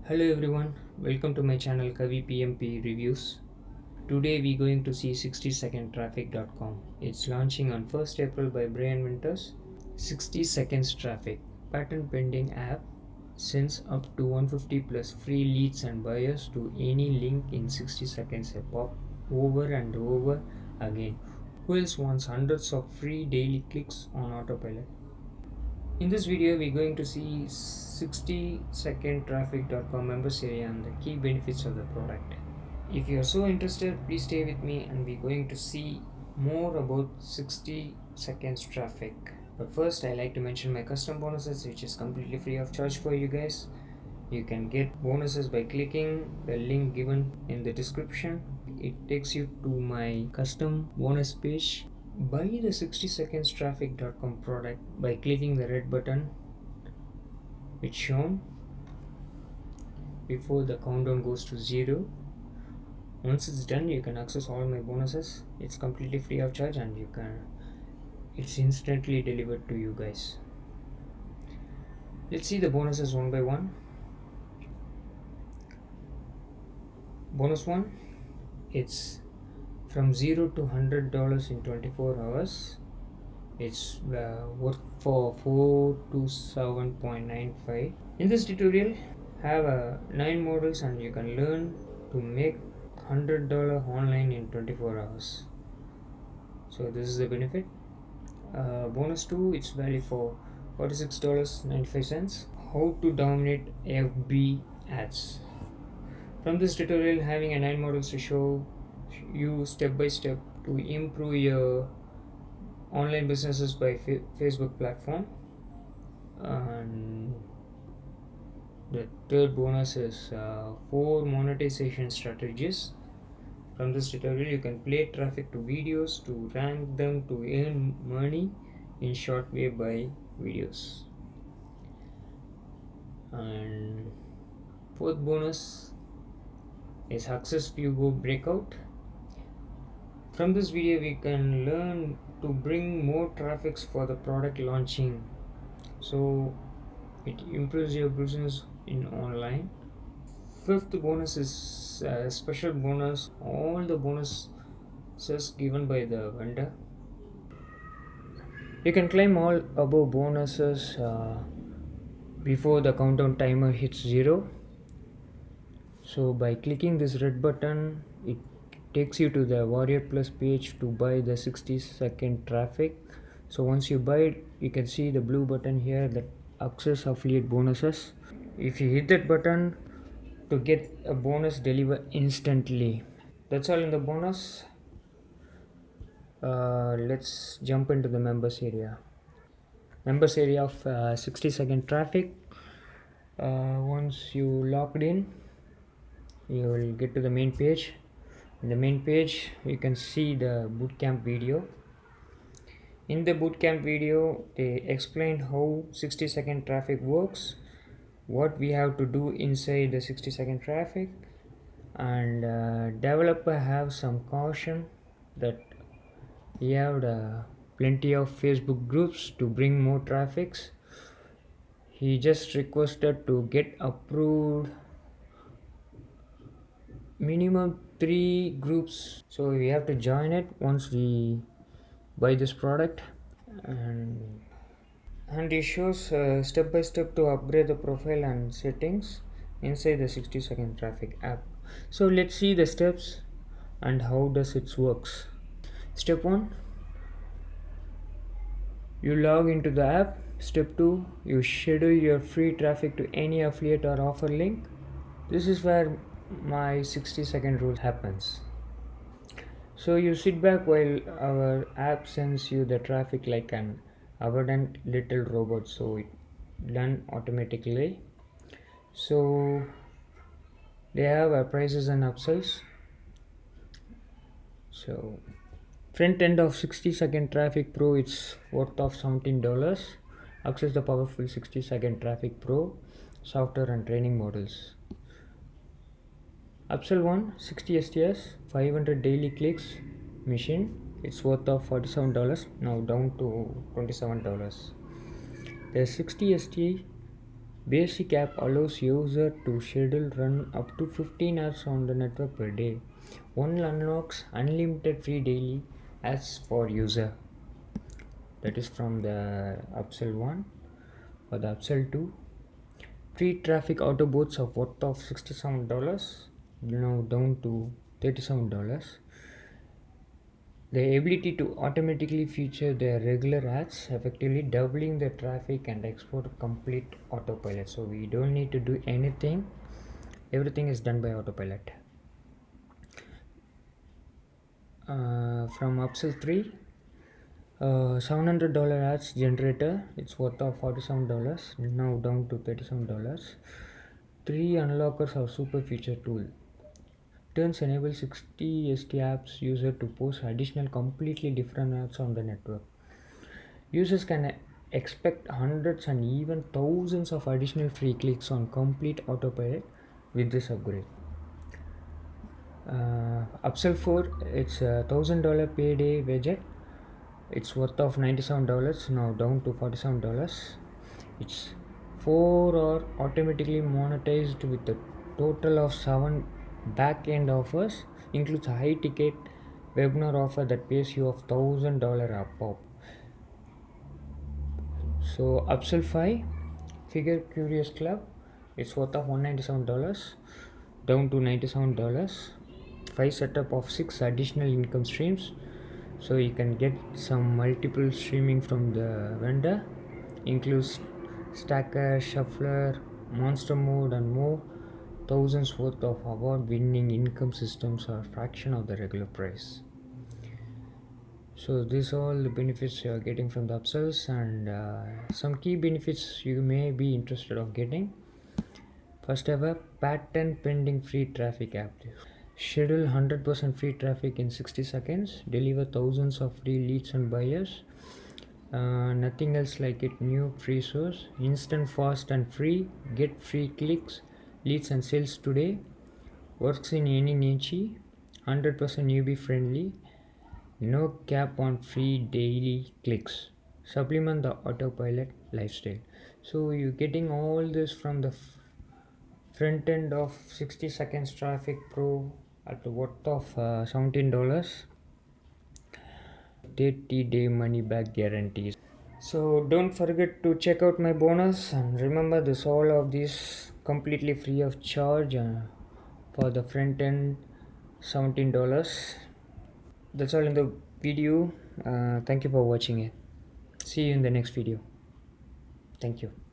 Hello everyone, welcome to my channel Kavi PMP Reviews. Today we going to see 60secondtraffic.com. It's launching on 1st April by Brian Winters. 60 seconds traffic, patent pending app sends up to 150 plus free leads and buyers to any link in 60 seconds a pop over and over again. Who else wants hundreds of free daily clicks on autopilot? In this video, we're going to see 60secondtraffic.com members area and the key benefits of the product. If you are so interested, please stay with me and we're going to see more about 60 seconds traffic. But first, I like to mention my custom bonuses, which is completely free of charge for you guys. You can get bonuses by clicking the link given in the description. It takes you to my custom bonus page. Buy the 60secondstraffic.com product by clicking the red button which shown before the countdown goes to 0. Once it's done, you can access all my bonuses. It's completely free of charge and it's instantly delivered to you guys. Let's see the bonuses one by one. Bonus 1, it's from $0 to $100 in 24 hours. It's worth for 4 to 7.95. In this tutorial, have 9 models and you can learn to make $100 online in 24 hours. So this is the benefit. Bonus 2, it's valid for $46.95. How to dominate FB ads. From this tutorial, having 9 models to show you step by step to improve your online businesses by Facebook platform. And the third bonus is 4 monetization strategies. From this tutorial, you can play traffic to videos to rank them to earn money in short way by videos. And fourth bonus is Access Fugo Breakout. From this video, we can learn to bring more traffics for the product launching, so it improves your business in online. Fifth bonus is a special bonus, all the bonuses given by the vendor. You can claim all above bonuses before the countdown timer hits 0. So by clicking this red button, it takes you to the Warrior Plus page to buy the 60-second traffic. So once you buy it, you can see the blue button here, that access affiliate bonuses. If you hit that button to get a bonus delivered instantly. That's all in the bonus. Let's jump into the members area. Members area of 60-second traffic. Once you logged in, you will get to the main page. In the main page, you can see the bootcamp video. In the bootcamp video, they explained how 60-second traffic works, what we have to do inside the 60-second traffic, and developer have some caution that he have plenty of Facebook groups to bring more traffics. He just requested to get approved minimum 3 groups, so we have to join it once we buy this product. And it shows step by step to upgrade the profile and settings inside the 60-second traffic app. So let's see the steps and how does it works. Step 1, you log into the app. Step 2, you schedule your free traffic to any affiliate or offer link. This is where my 60-second rule happens. So you sit back while our app sends you the traffic like an abundant little robot, so it done automatically. So they have prices and upsells. So front end of 60-second traffic pro, it's worth of $17. Access the powerful 60-second traffic pro software and training models. Upsell 1, 60 STS, 500 daily clicks machine. It's worth of $47, now down to $27. The 60 ST Basic app allows user to schedule run up to 15 hours on the network per day. One unlocks unlimited free daily ads for user. That is from the upsell 1. For the upsell 2, free traffic auto bots of worth of $67, now down to $37. The ability to automatically feature their regular ads, effectively doubling the traffic and export complete autopilot. So we don't need to do anything. Everything is done by autopilot. From upsell 3, $700 ads generator, it's worth of $47, now down to $37. 3 unlockers are super feature tool. Turns enable 60 ST apps user to post additional completely different apps on the network. Users can expect hundreds and even thousands of additional free clicks on complete autopilot with this upgrade. Upsell 4, it's a $1,000 payday widget. It's worth of $97, now down to $47. It's 4 are automatically monetized with a total of 7 back-end offers, includes a high ticket webinar offer that pays you of $1,000 up. So upsell 5, Figure Curious Club, it's worth of $197, down to $97. 5 setup of 6 additional income streams, so you can get some multiple streaming from the vendor, includes stacker, shuffler, monster mode and more. Thousands worth of award winning income systems are a fraction of the regular price. So these are all the benefits you are getting from the upsells, and some key benefits you may be interested of getting. First ever patent pending free traffic app. Schedule 100% free traffic in 60 seconds, deliver thousands of free leads and buyers. Nothing else like it. New free source, instant, fast and free. Get free clicks, leads and sales today. Works in any niche. 100% newbie friendly. No cap on free daily clicks. Supplement the autopilot lifestyle. So you're getting all this from the front end of 60 seconds traffic pro at the worth of $17. 30-day money back guarantees. So don't forget to check out my bonus, and remember this all of these completely free of charge for the front end $17. That's all in the video. Thank you for watching it. See you in the next video. Thank you.